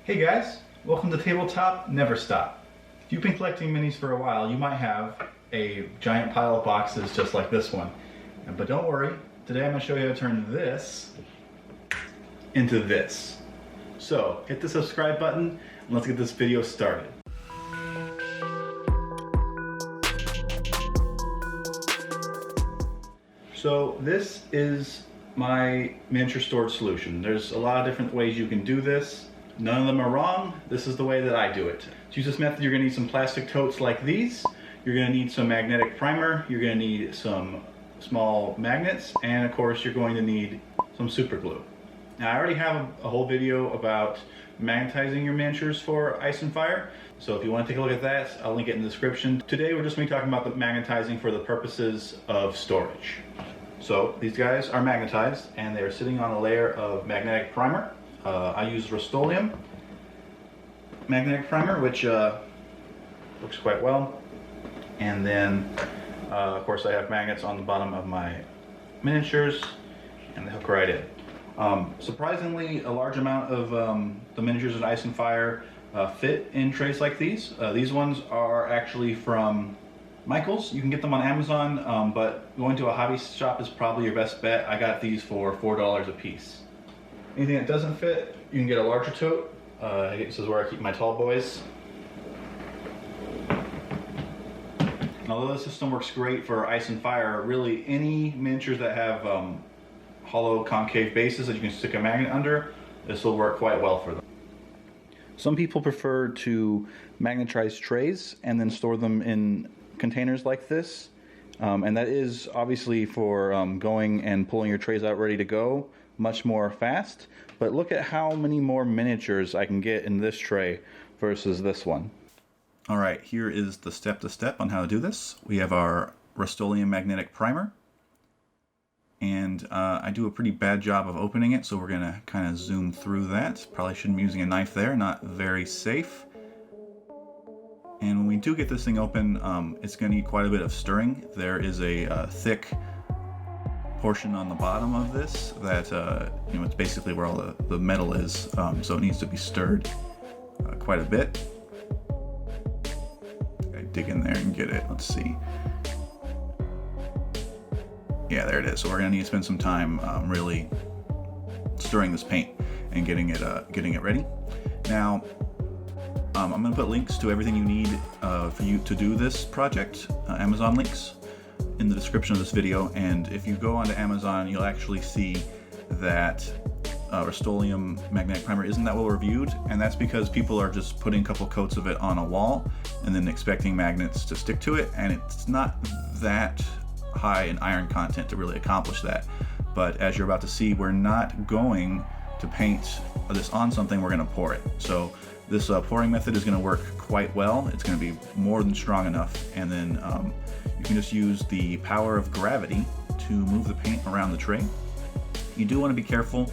Hey guys, welcome to Tabletop Never Stop. If you've been collecting minis for a while, you might have a giant pile of boxes just like this one. But don't worry, today I'm going to show you how to turn this into this. So hit the subscribe button and let's get this video started. So this is my miniature storage solution. There's a lot of different ways you can do this. None of them are wrong. This is the way that I do it. To use this method, you're going to need some plastic totes like these. You're going to need some magnetic primer. You're going to need some small magnets. And of course, you're going to need some super glue. Now, I already have a whole video about magnetizing your miniatures for ice and fire. So if you want to take a look at that, I'll link it in the description. Today, we're just going to be talking about the magnetizing for the purposes of storage. So these guys are magnetized and they're sitting on a layer of magnetic primer. I use Rust-Oleum magnetic primer, which works quite well. And then, of course, I have magnets on the bottom of my miniatures, and they hook right in. Surprisingly, a large amount of the miniatures in Ice and Fire fit in trays like these. These ones are actually from Michaels. You can get them on Amazon, but going to a hobby shop is probably your best bet. I got these for $4 a piece. Anything that doesn't fit, you can get a larger tote. This is where I keep my tall boys. And although the system works great for ice and fire, really any miniatures that have hollow concave bases that you can stick a magnet under, this will work quite well for them. Some people prefer to magnetize trays and then store them in containers like this. And that is obviously for going and pulling your trays out ready to go much more fast, but look at how many more miniatures I can get in this tray versus this one. All right, here is the step-to-step on how to do this. We have our Rust-Oleum magnetic primer, and I do a pretty bad job of opening it, so we're gonna kind of zoom through that. Probably shouldn't be using a knife there, not very safe. And when we do get this thing open, it's gonna need quite a bit of stirring. There is a thick portion on the bottom of this that it's basically where all the metal is, so it needs to be stirred quite a bit. I dig in there and get it. Let's see. Yeah, there it is. So we're gonna need to spend some time really stirring this paint and getting it ready. Now, I'm gonna put links to everything you need for you to do this project, Amazon links, in the description of this video. And if you go onto Amazon, you'll actually see that Rust-Oleum magnetic primer isn't that well reviewed, and that's because people are just putting a couple coats of it on a wall and then expecting magnets to stick to it, and it's not that high in iron content to really accomplish that. But as you're about to see, we're not going to paint this on something, we're going to pour it. So this pouring method is going to work quite well. It's going to be more than strong enough, and then you can just use the power of gravity to move the paint around the tray. You do want to be careful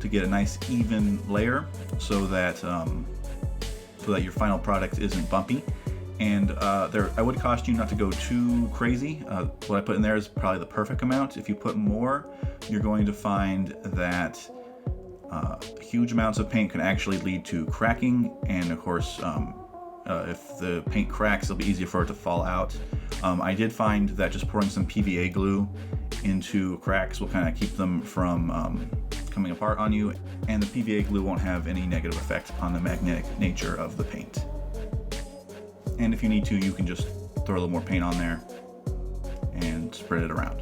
to get a nice even layer so that your final product isn't bumpy. And I would caution you not to go too crazy. What I put in there is probably the perfect amount. If you put more, you're going to find that huge amounts of paint can actually lead to cracking, and of course, if the paint cracks, it'll be easier for it to fall out. I did find that just pouring some PVA glue into cracks will kind of keep them from coming apart on you, and the PVA glue won't have any negative effect on the magnetic nature of the paint. And if you need to, you can just throw a little more paint on there and spread it around.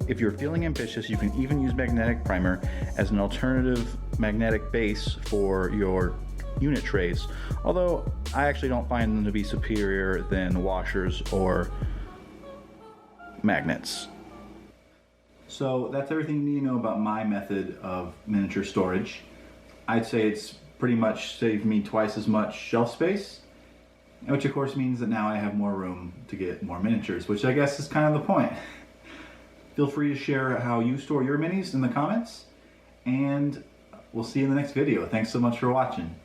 If you're feeling ambitious, you can even use magnetic primer as an alternative magnetic base for your unit trays, although I actually don't find them to be superior than washers or magnets. So that's everything you need to know about my method of miniature storage. I'd say it's pretty much saved me twice as much shelf space, which of course means that now I have more room to get more miniatures, which I guess is kind of the point. Feel free to share how you store your minis in the comments, and we'll see you in the next video. Thanks so much for watching.